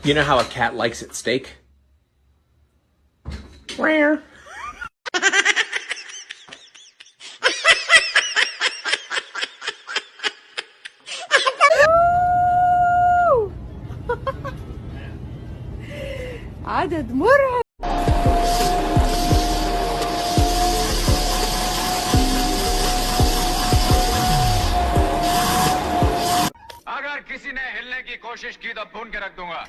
You know how a cat likes its steak? Rare. عدد مرعب. अगर किसी ने हिलने की कोशिश की तो भून के रख दूंगा।